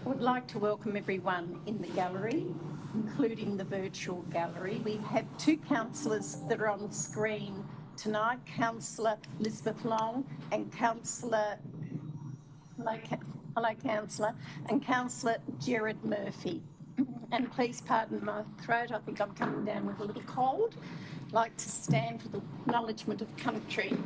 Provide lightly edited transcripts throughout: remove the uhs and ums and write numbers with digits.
I would like to welcome everyone in the gallery, including the virtual gallery. We have two councillors that are on screen tonight, Councillor Elizabeth Long and Councillor, hello Councillor, and Councillor Gerard Murphy. And please pardon my throat, I think I'm coming down with a little cold. I'd like to stand for the acknowledgement of country.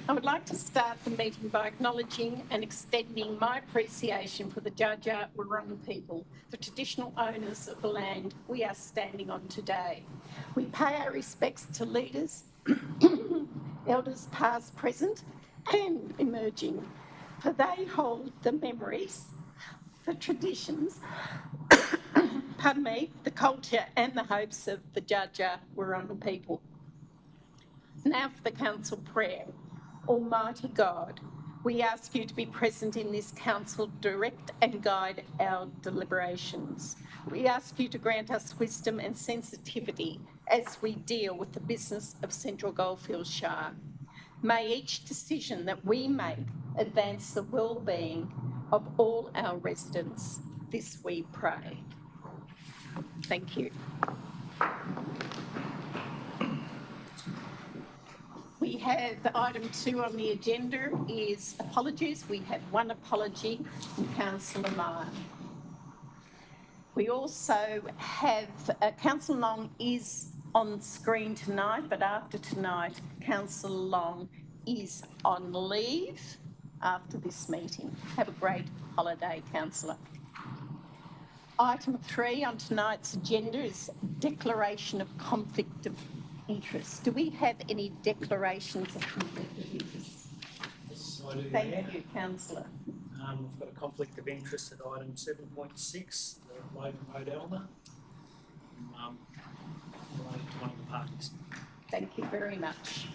I would like to start the meeting by acknowledging and extending my appreciation for the Dja Dja Wurrung people, the traditional owners of the land we are standing on today. We pay our respects to leaders, elders past, present and emerging, for they hold the memories, the traditions, pardon me, the culture and the hopes of the Dja Dja Wurrung people. Now for the council prayer. Almighty God, we ask you to be present in this council, direct and guide our deliberations. We ask you to grant us wisdom and sensitivity as we deal with the business of Central Goldfields Shire. May each decision that we make advance the well-being of all our residents. This we pray. Thank you. We have item 2 on the agenda is apologies. We have one apology from Councillor Lyon. We also have Councillor Long is on screen tonight, but after tonight, Councillor Long is on leave after this meeting. Have a great holiday, Councillor. Item 3 on tonight's agenda is declaration of conflict of interest. Do we have any declarations of conflict of interest? Yes, I do. Thank you, Councillor. We've got a conflict of interest at item 7.6, the Logan Road Elmer, related to one of the parties. Thank you very much.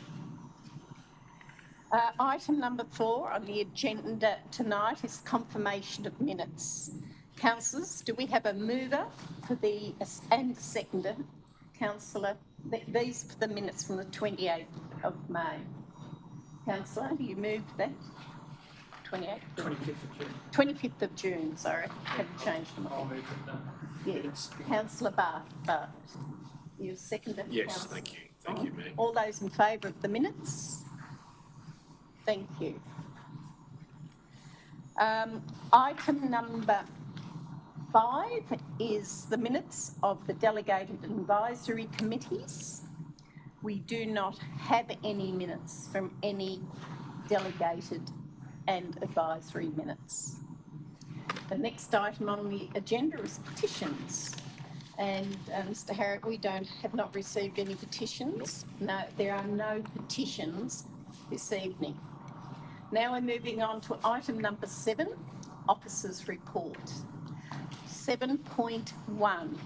Item number 4 on the agenda tonight is confirmation of minutes. Councillors, do we have a mover for the and a seconder? Councillor, these for the minutes from the 28th of May. Councillor, you moved that? 28th? 25th of June. 25th of June, sorry. Haven't changed them. I'll move it. Yes. Councillor Barth, you seconded? Yes, Councillor. thank you. Thank you, ma'am. All those in favour of the minutes? Thank you. Item number 5 is the minutes of the delegated advisory committees. We do not have any minutes from any delegated and advisory minutes. The next item on the agenda is petitions. And Mr. Harriott, we have not received any petitions. No, there are no petitions this evening. Now we're moving on to item number 7, officers' report. 7.1.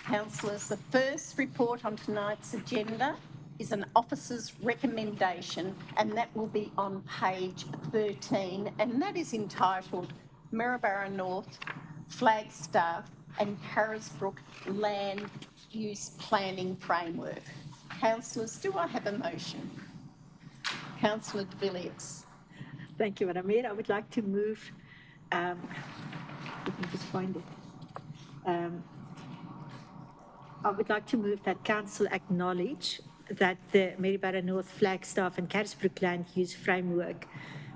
Councillors, the first report on tonight's agenda is an officer's recommendation, and that will be on page 13, and that is entitled Maryborough North Flagstaff and Carisbrook Land Use Planning Framework. Councillors, do I have a motion? Councillor de Villiers. Thank you, Madam Mayor. I would like to move, let me just find it. I would like to move that Council acknowledge that the Maryborough North Flagstaff and Carisbrook Land Use Framework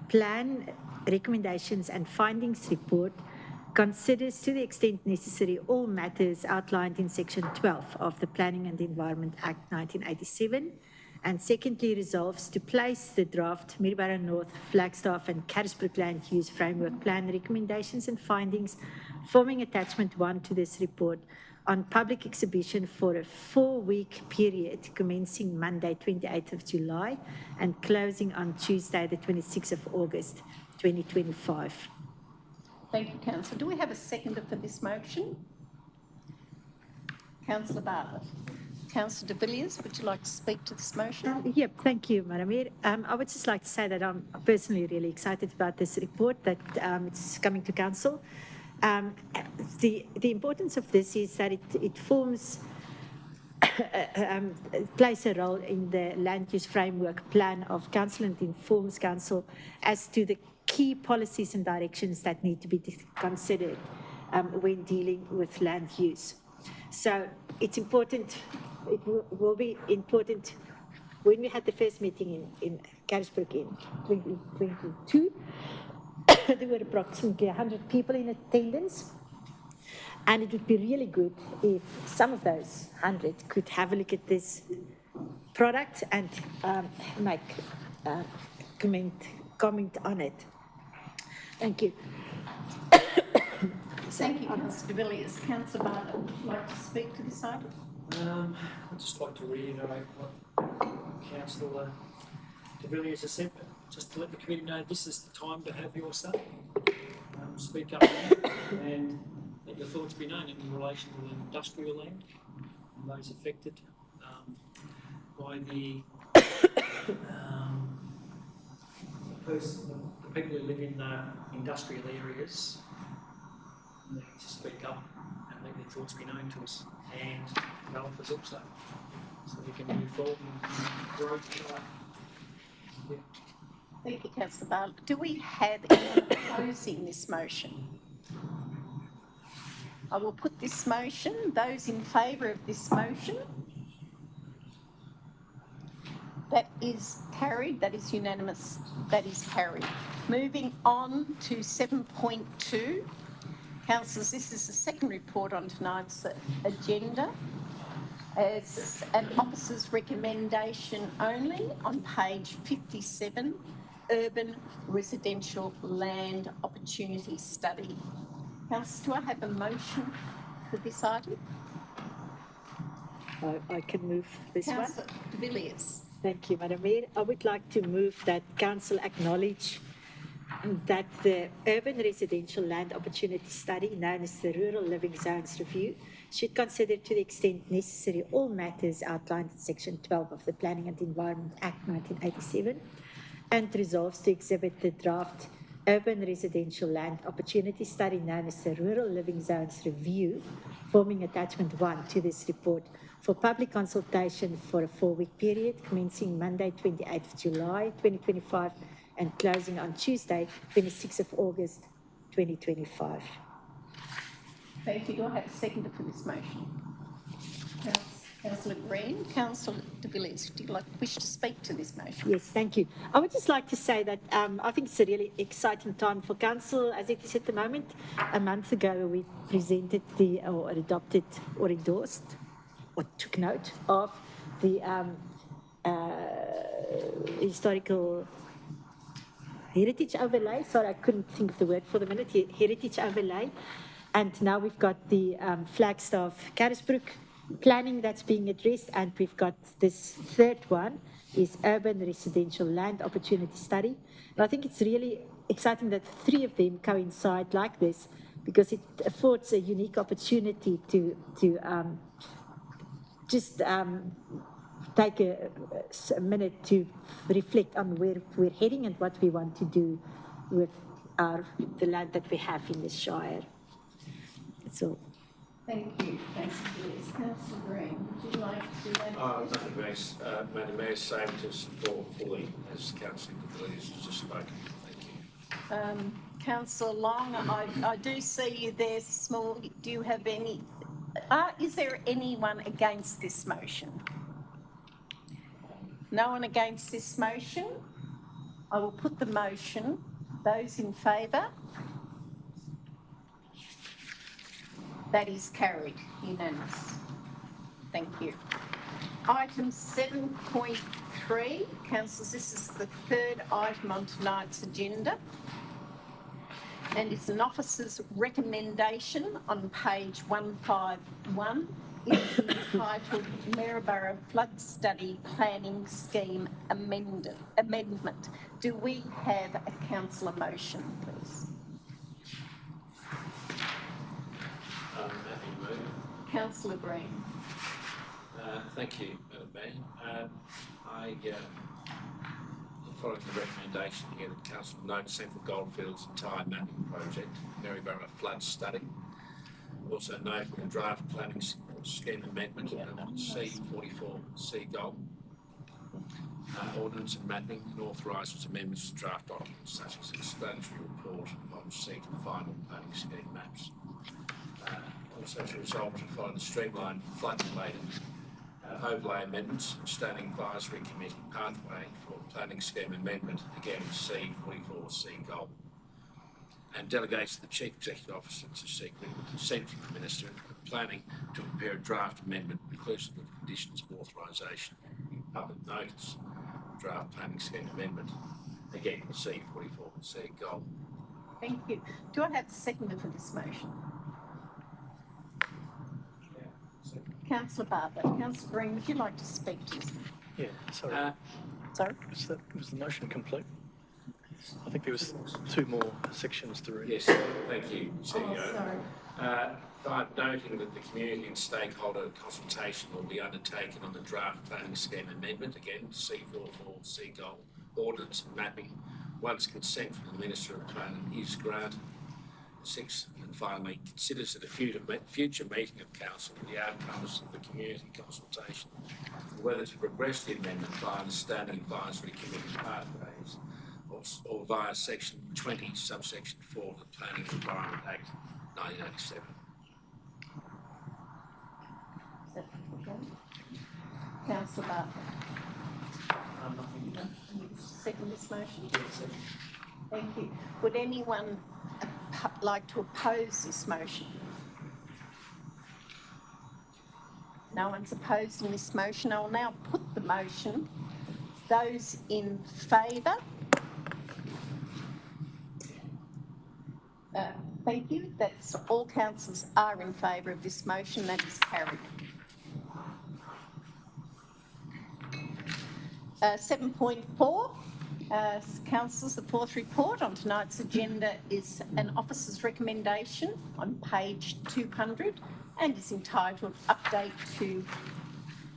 Plan Recommendations and Findings Report considers to the extent necessary all matters outlined in Section 12 of the Planning and Environment Act 1987, and secondly resolves to place the draft Maryborough North Flagstaff and Carisbrook Land Use Framework Plan Recommendations and Findings forming attachment 1 to this report on public exhibition for a 4-week period commencing Monday 28th of July and closing on Tuesday the 26th of August 2025. Thank you, Councillor. Do we have a seconder for this motion? Councillor Bartlett. Councillor de Villiers, would you like to speak to this motion? Yep, thank you, Madam Mayor. I would just like to say that I'm personally really excited about this report that it's coming to Council. The importance of this is that it forms, plays a role in the land use framework plan of Council and informs Council as to the key policies and directions that need to be considered when dealing with land use. So it's important, it will be important. When we had the first meeting in Carisbrook in 2022, there were approximately 100 people in attendance. And it would be really good if some of those 100 could have a look at this product and make comment on it. Thank you. Thank you, Councillor de Villiers. Councillor Bartlett, would you like to speak to this item? I'd just like to reiterate what Councillor de Villiers has said, but just to let the committee know this is the time to have your say. Speak up and let your thoughts be known in relation to the industrial land and those affected by the people who live in industrial areas need to speak up and let their thoughts be known to us, and developers also, so we can move forward and grow. Yeah. Thank you, Councillor Bartlett. Do we have anyone opposing this motion? I will put this motion. Those in favour of this motion? That is carried. That is unanimous. That is carried. Moving on to 7.2. Councillors, this is the second report on tonight's agenda. As an officer's recommendation only on page 57, Urban Residential Land Opportunity Study. Councillors, do I have a motion for this item? I can move this one. Councillor de Villiers. Thank you, Madam Mayor. I would like to move that Council acknowledge that the Urban Residential Land Opportunity Study, known as the Rural Living Zones Review, should consider to the extent necessary all matters outlined in Section 12 of the Planning and Environment Act 1987, and resolves to exhibit the draft Urban Residential Land Opportunity Study, known as the Rural Living Zones Review, forming Attachment 1 to this report, for public consultation for a 4-week period commencing Monday, 28th July 2025 and closing on Tuesday, 26th of August 2025. Thank you. Do I have a seconder for this motion? Councillor Green. Councillor de Villiers, do you wish to speak to this motion? Yes, thank you. I would just like to say that I think it's a really exciting time for Council as it is at the moment. A month ago, we presented or adopted or endorsed or took note of the historical heritage overlay. Sorry, I couldn't think of the word for the minute. Heritage overlay. And now we've got the Flagstaff Carisbrook planning that's being addressed, and we've got this third one is Urban Residential Land Opportunity Study. And I think it's really exciting that 3 of them coincide like this, because it affords a unique opportunity to just take a minute to reflect on where we're heading and what we want to do with the land that we have in this shire. So, thank you, Councillor Villiers. Councillor Green, would you like to add? Madam Mayor, same to support fully as Councillor de Villiers has just spoken. Thank you. Councillor Long, I do see you there, small. Do you have any? Is there anyone against this motion? No one against this motion? I will put the motion. Those in favour? That is carried, unanimous. Thank you. Item 7.3, councillors, this is the third item on tonight's agenda, and it's an officer's recommendation on page 151. It's entitled Maryborough Flood Study Planning Scheme Amendment. Do we have a councillor motion, please? Happy to move. Councillor Green. Thank you, Madam Mayor. Following the recommendation here that Council note Central Goldfields entire mapping project, Maryborough Flood Study. Also note the draft planning scheme amendment C44 C goal. ordnance and mapping, and authorises amendments to draft documents such as explanatory report on receipt of final planning scheme maps. Also to resolve to follow the streamlined flood-related overlay amendments and standing advisory committee pathway for planning scheme amendment, again C44C goal, and delegates the Chief Executive Officer to seek consent from the Minister of Planning to prepare a draft amendment inclusive of conditions of authorisation in public notice, draft planning scheme amendment, again C44C goal. Thank you. Do I have a seconder for this motion? Yeah, so, Councillor Bartlett. Councillor Green, would you like to speak to this? Yeah, sorry. Sorry? Was the motion complete? I think there was 2 more sections to read. Yes, thank you, CEO. Oh, sorry. 5, noting that the community and stakeholder consultation will be undertaken on the draft planning scheme amendment, again C44C goal, ordnance and mapping, once consent from the Minister of Planning is granted. 6, and finally, considers at a future meeting of Council the outcomes of the community consultation, whether to progress the amendment via the Standing Advisory Committee pathways or via Section 20, subsection 4 of the Planning and Environment Act 1987. Is that okay? Councillor Bartlett. nothing. You second this motion? Yeah, second. Thank you. Would anyone like to oppose this motion? No one's opposing this motion. I will now put the motion. Those in favour? Thank you. That's all councillors are in favour of this motion. That is carried. 7.4. Councillors, the 4th report on tonight's agenda is an officer's recommendation on page 200 and is entitled Update to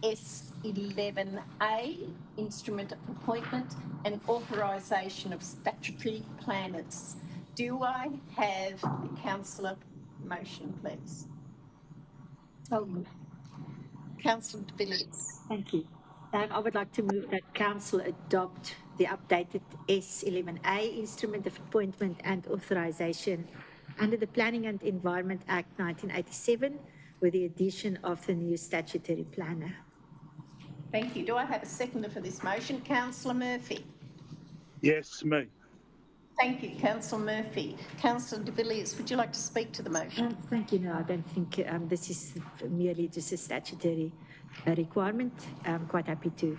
S11A, Instrument of Appointment and Authorisation of Statutory Planners. Do I have a councillor motion, please? Councillor de Villiers. Thank you. I would like to move that council adopt the updated S11A Instrument of Appointment and Authorisation under the Planning and Environment Act 1987 with the addition of the new statutory planner. Thank you. Do I have a seconder for this motion? Councillor Murphy. Yes, me. Thank you, Councillor Murphy. Councillor de Villiers, would you like to speak to the motion? Thank you. No, I don't think this is merely just a statutory requirement. I'm quite happy to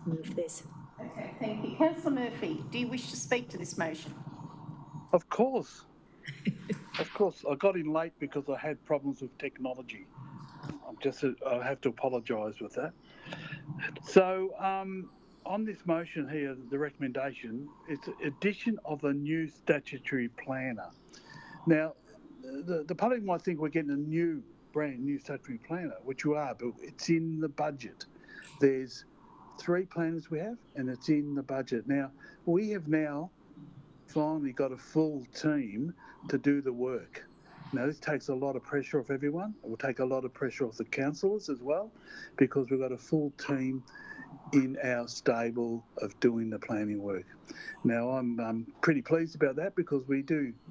move this. Okay, thank you. Councillor Murphy, do you wish to speak to this motion? Of course. Of course. I got in late because I had problems with technology. I have to apologise with that. So, on this motion here, the recommendation, it's addition of a new statutory planner. Now, the public might think we're getting a brand new statutory planner, which we are, but it's in the budget. There's 3 planners we have, and it's in the budget. Now, we have now finally got a full team to do the work. Now, this takes a lot of pressure off everyone. It will take a lot of pressure off the councillors as well, because we've got a full team in our stable of doing the planning work. Now, I'm pretty pleased about that because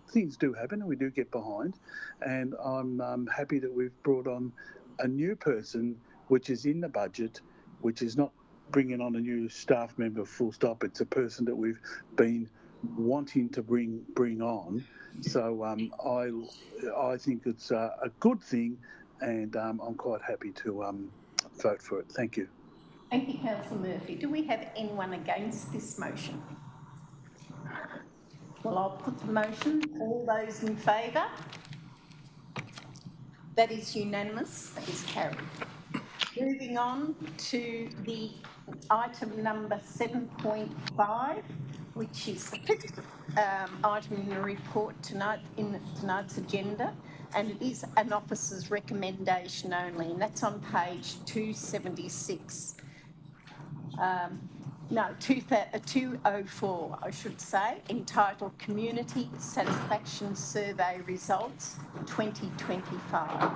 things do happen and we do get behind, and I'm happy that we've brought on a new person, which is in the budget, which is not bringing on a new staff member full stop. It's a person that we've been wanting to bring on. So I think it's a good thing, and I'm quite happy to vote for it. Thank you. Thank you, Councillor Murphy. Do we have anyone against this motion? Well, I'll put the motion. All those in favour? That is unanimous. That is carried. Moving on to the item number 7.5, which is the 5th item in the report tonight in tonight's agenda, and it is an officer's recommendation only, and that's on page 276. 204, I should say, entitled Community Satisfaction Survey Results 2025.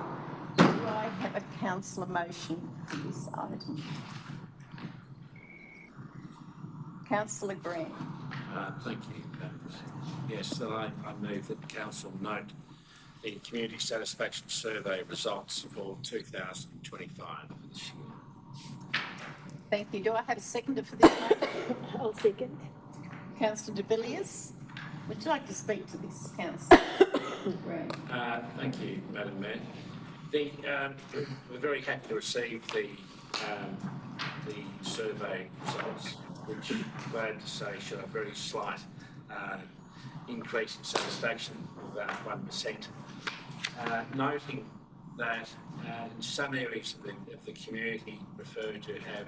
Do I have a councillor motion for this item? Councillor Green. Thank you. Yes, so I move that the council note the community satisfaction survey results for 2025 for this year. Thank you. Do I have a seconder for this motion? I'll second. Councillor de Villiers, would you like to speak to this, Councillor Green? Thank you, Madam Mayor. We're very happy to receive the survey results, which I'm glad to say show a very slight increase in satisfaction of about 1%. Noting that in some areas of the community prefer to have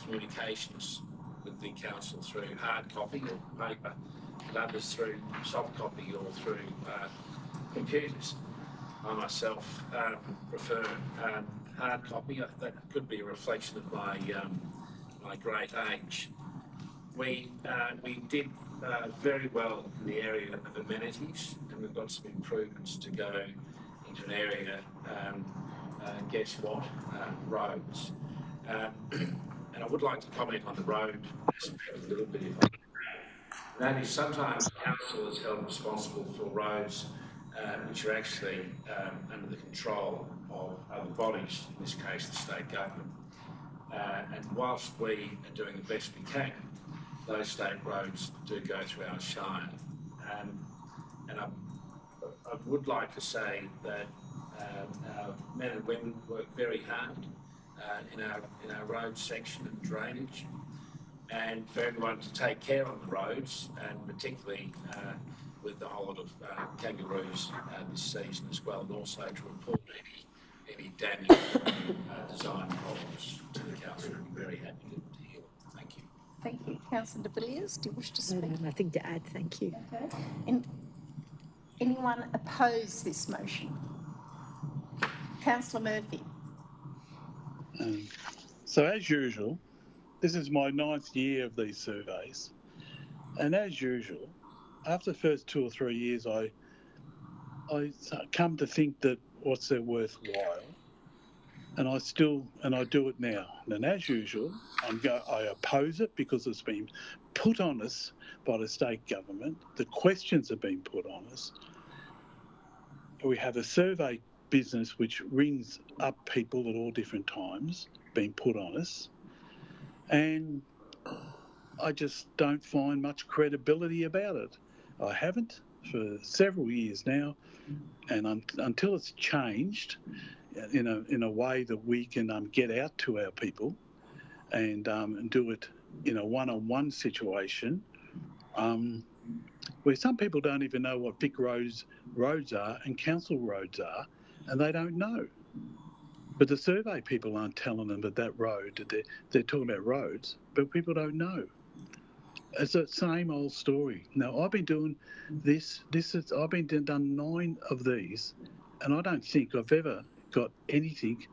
communications with the council through hard copy or paper, and others through soft copy or through computers. I myself prefer hard copy. That could be a reflection of my great age. We did very well in the area of amenities, and we've got some improvements to go into an area, guess what, roads. And I would like to comment on the road aspect a little bit, if I can. That is, sometimes council is held responsible for roads which are actually under the control of other bodies, in this case the state government. And whilst we are doing the best we can, those state roads do go through our shire. And I would like to say that our men and women work very hard in our road section and drainage, and for everyone to take care on the roads, and particularly with the whole lot of kangaroos this season as well, and also to report any damage design problems to the council. We're very happy to hear. Thank you. Thank you. Councillor de Villiers, do you wish to speak? Nothing to add, thank you. Okay. Anyone oppose this motion? Councillor Murphy. So as usual, this is my 9th year of these surveys, and as usual, after the first 2 or 3 years, I come to think that what's their worthwhile, and I do it now. And as usual, I oppose it because it's been put on us by the state government. The questions have been put on us. We have a survey business which rings up people at all different times being put on us, and I just don't find much credibility about it. I haven't for several years now, and until it's changed in a way that we can get out to our people and do it in a one-on-one situation, where some people don't even know what Vic roads are and council roads are, and they don't know. But the survey people aren't telling them that road, they're talking about roads, but people don't know. It's the same old story. Now, I've been doing I've been done 9 of these, and I don't think I've ever got anything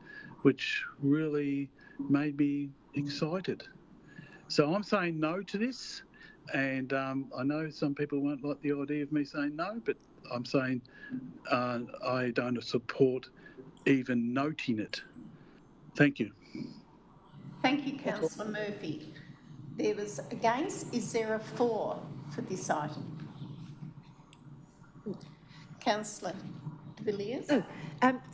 which really made me excited. So I'm saying no to this, and I know some people won't like the idea of me saying no, but I'm saying I don't support even noting it. Thank you. Thank you, Councillor Murphy. There was against. Is there a for this item? Councillor de Villiers?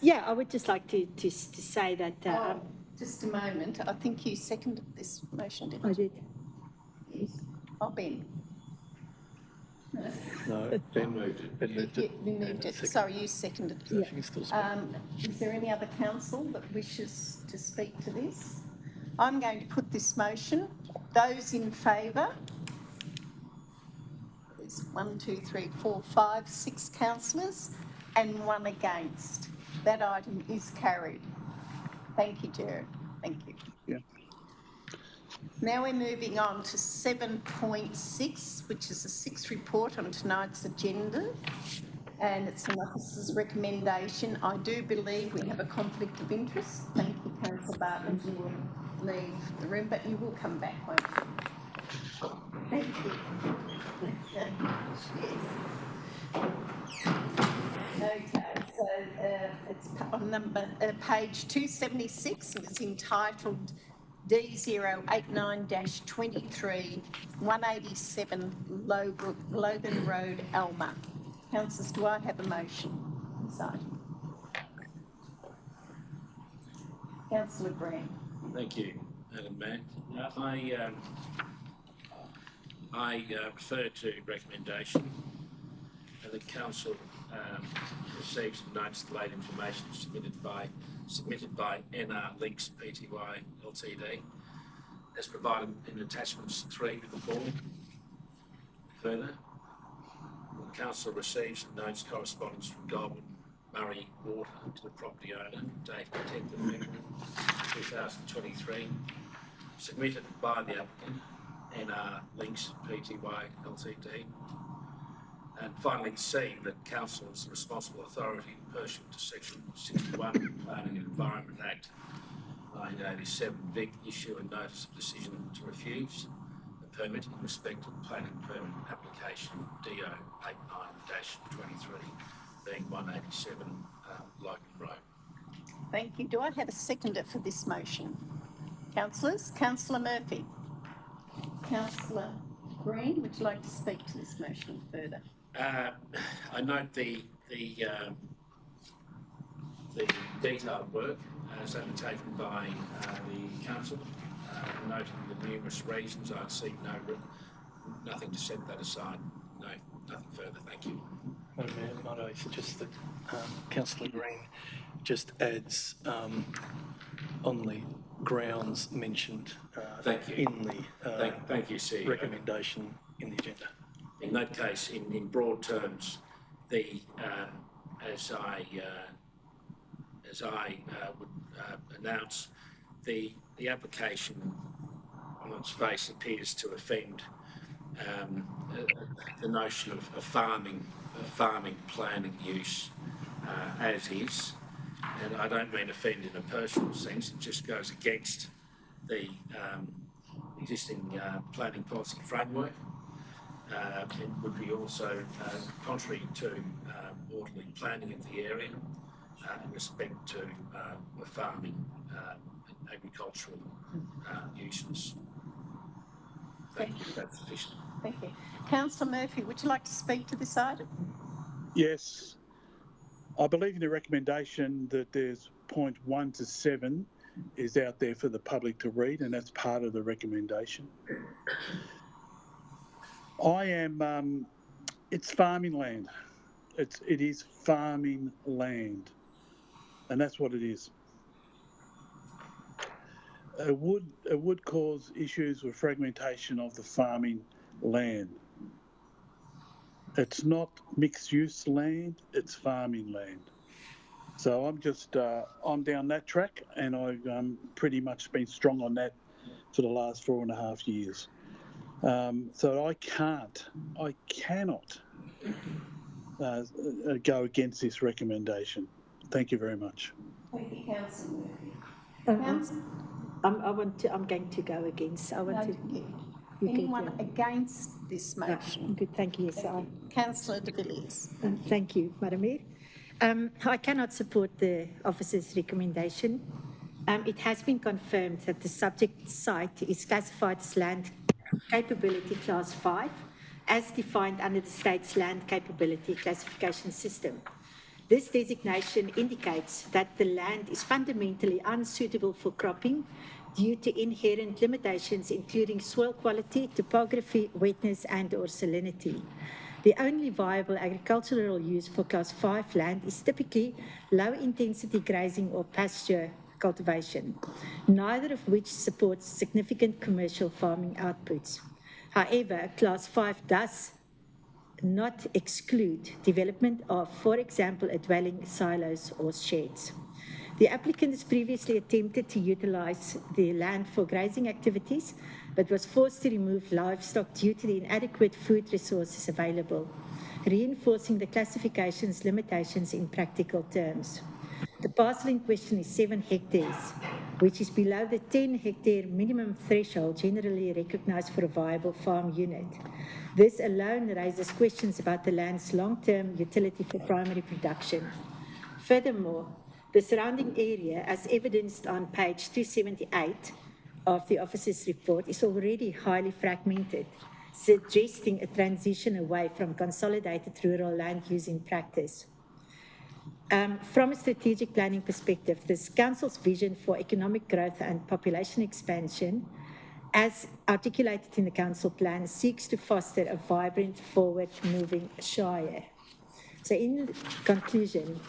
Yeah, I would just like to say that... Just a moment. I think you seconded this motion, didn't you? I did. Yes. Oh, Ben. No, Ben moved it. You moved it. Sorry, you seconded it. So she can still speak. Is there any other council that wishes to speak to this? I'm going to put this motion. Those in favour? There's 1, 2, 3, 4, 5, 6 councillors and 1 against. That item is carried. Thank you, Jared. Thank you. Yeah. Now we're moving on to 7.6, which is the 6th report on tonight's agenda, and it's an officer's recommendation. I do believe we have a conflict of interest. Thank you, Councillor Bartlett. You will leave the room, but you will come back, won't you? Thank you. Yes. Okay, so it's on page 276, and it's entitled D089-23, 187 Logan Road, Alma. Councillors, do I have a motion? Inside. Councillor Green. Thank you, Madam Mayor. I refer to recommendation that the council receives and notes the late information submitted by NR Links Pty Ltd as provided in attachments 3 to the form. Further, the council receives and notes correspondence from Goldman Murray Water to the property owner dated 10th of February 2023, submitted by the applicant, NR Links Pty Ltd. And finally, C, that council is the responsible authority pursuant to section 61 of the Planning and Environment Act 1987 VIC, issue a notice of decision to refuse the permit in respect of the planning permit application DO 89-23 being 187 Logan Road. Thank you. Do I have a seconder for this motion? Councillors, Councillor Murphy. Councillor Green, would you like to speak to this motion further? I note the detailed work as undertaken by the council, noting the numerous reasons. I see nothing to set that aside. No, nothing further. Thank you. Madam Mayor, might I suggest that Councillor Green just adds on the grounds mentioned Thank you. in the Thank you, CEO. recommendation in the agenda. In that case, in broad terms, as I would announce, the application on its face appears to offend the notion of farming planning use as is, and I don't mean offend in a personal sense. It just goes against the existing planning policy framework. It would be also contrary to orderly planning of the area in respect to farming agricultural uses. Thank you. That's sufficient. Thank you. Councillor Murphy, would you like to speak to this item? Yes. I believe in the recommendation that there's point 1 to 7 is out there for the public to read, and that's part of the recommendation. It's farming land. It is farming land, and that's what it is. It would cause issues with fragmentation of the farming land. It's not mixed use land, it's farming land. So I'm down that track, and I've pretty much been strong on that for the last 4.5 years. So I cannot go against this recommendation. Thank you very much. Thank you, Councillor Murphy. I'm going to go against. Anyone against this motion? Good, thank you. Yes, Councillor de Villiers. Thank you, Madam Mayor. I cannot support the officer's recommendation. It has been confirmed that the subject site is classified as land capability class 5, as defined under the state's land capability classification system. This designation indicates that the land is fundamentally unsuitable for cropping due to inherent limitations including soil quality, topography, wetness and/or salinity. The only viable agricultural use for class 5 land is typically low-intensity grazing or pasture cultivation, neither of which supports significant commercial farming outputs. However, class 5 does not exclude development of, for example, a dwelling, silos or sheds. The applicant has previously attempted to utilize the land for grazing activities, but was forced to remove livestock due to the inadequate food resources available, reinforcing the classification's limitations in practical terms. The parcel in question is 7 hectares, which is below the 10-hectare minimum threshold generally recognized for a viable farm unit. This alone raises questions about the land's long-term utility for primary production. Furthermore, the surrounding area, as evidenced on page 278 of the officer's report is already highly fragmented, suggesting a transition away from consolidated rural land use in practice. From a strategic planning perspective, this council's vision for economic growth and population expansion, as articulated in the council plan, seeks to foster a vibrant, forward-moving shire. So in conclusion,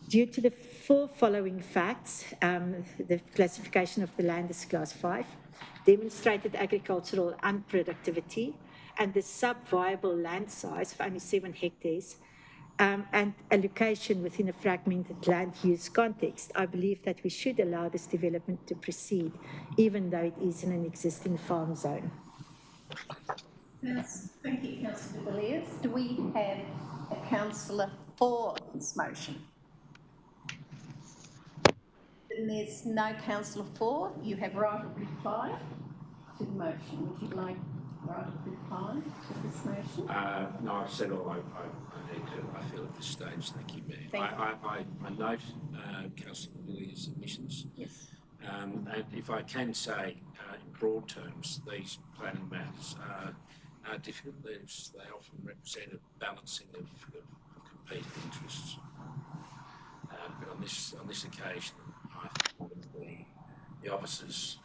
due to the following facts, the classification of the land as Class 5, demonstrated agricultural unproductivity, and the sub-viable land size of only 7 hectares, and a location within a fragmented land use context, I believe that we should allow this development to proceed, even though it is in an existing farm zone. Yes, thank you, Councillor de Villiers. Do we have a councillor for this motion? Then there's no councillor for. You have right of reply to the motion. Would you like right of reply to this motion? No, I've said all I need to, I feel at this stage. Thank you, Mayor. Thank you. I note Councillor Villiers' submissions. Yes. And if I can say, in broad terms, these planning matters are difficult. They often represent a balancing of competing interests. But on this occasion, I think that the officer's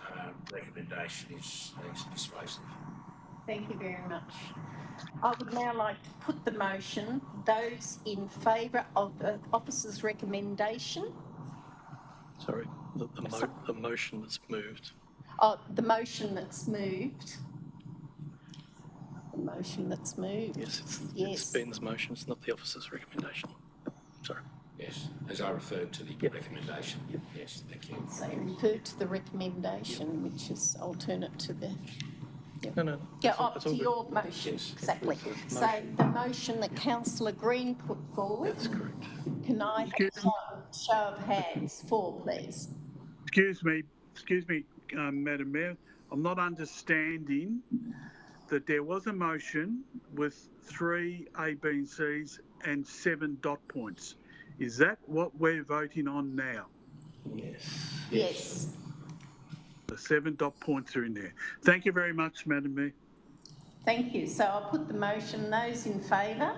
recommendation is persuasive. Thank you very much. I would now like to put the motion. Those in favour of the officer's recommendation? Sorry, the motion that's moved. Oh, the motion that's moved. The motion that's moved. Yes, Yes. it's Ben's motion, it's not the officer's recommendation. Sorry. Yes, as I referred to the recommendation. Yes, thank you. So refer to the recommendation, which is alternate to the. No. Yeah, it's all up to good. your motion, Yes. exactly. It's a So the motion that councillor Green put forward, That's correct. can I have a show of hands for, please? Excuse me, Madam Mayor. I'm not understanding that there was a motion with 3 A, B and C's and 7 dot points. Is that what we're voting on now? Yes. Yes. The 7 dot points are in there. Thank you very much, Madam Mayor. Thank you. So I'll put the motion. Those in favour?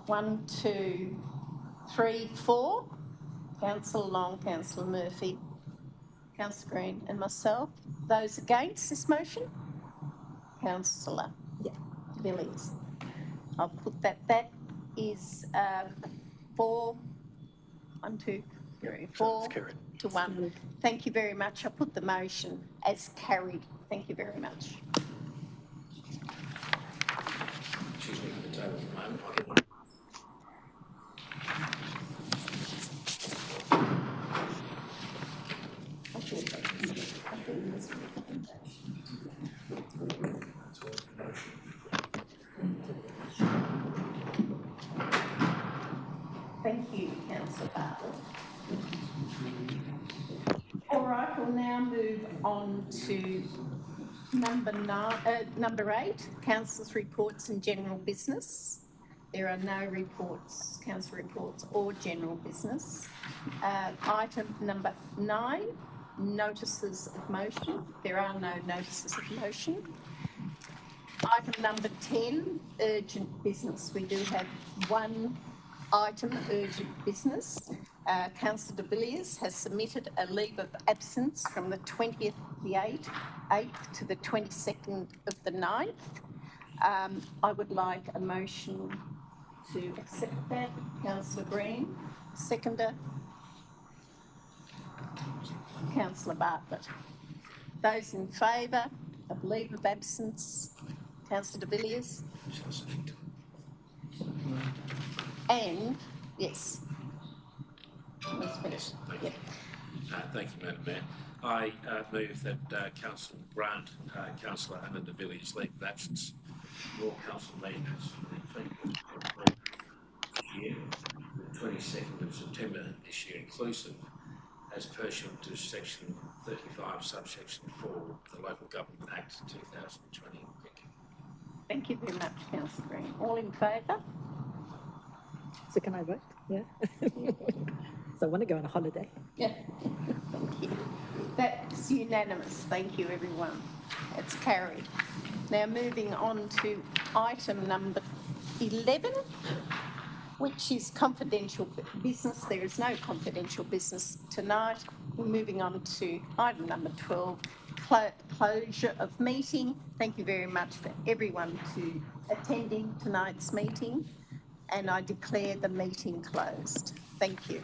1, 2, 3, 4. Councillor Long, Councillor Murphy, Councillor Green and myself. Those against this motion? Councillor Yeah. de Villiers. I'll put that. That is 4, 1, 2, 3, 4 It's carried. to 1. Thank you very much. I'll put the motion as carried. Thank you very much. Excuse me for the table for a moment. I'll get one. Thank you, Councillor Bartlett. All right, we'll now move on to number 8, councillors' reports and general business. There are no reports, council reports or general business. Item number 9, notices of motion. There are no notices of motion. Item number 10, urgent business. We do have one item, urgent business. Councillor de Villiers has submitted a leave of absence from the 20th of the 8th to the 22nd of the 9th. I would like a motion to accept that. Councillor Green, seconder. Councillor Bartlett. Those in favour of leave of absence? Councillor de Villiers? And, yes. Let's finish. Thank Yep. you. Thank you, Madam Mayor. I move that Council grant Councillor Anna de Villiers leave of absence for all council meetings for the year, the 22nd of September this year inclusive, as pursuant to section 35, subsection 4 of the Local Government Act 2020. Thank you very much, Councillor Green. All in favour? So can I vote? Yeah. So I want to go on a holiday. Yeah. Thank you. That That's unanimous. Thank you, everyone. It's carried. Now moving on to item number 11, which is confidential business. There is no confidential business tonight. We're moving on to item number 12, closure of meeting. Thank you very much for everyone attending tonight's meeting, and I declare the meeting closed. Thank you.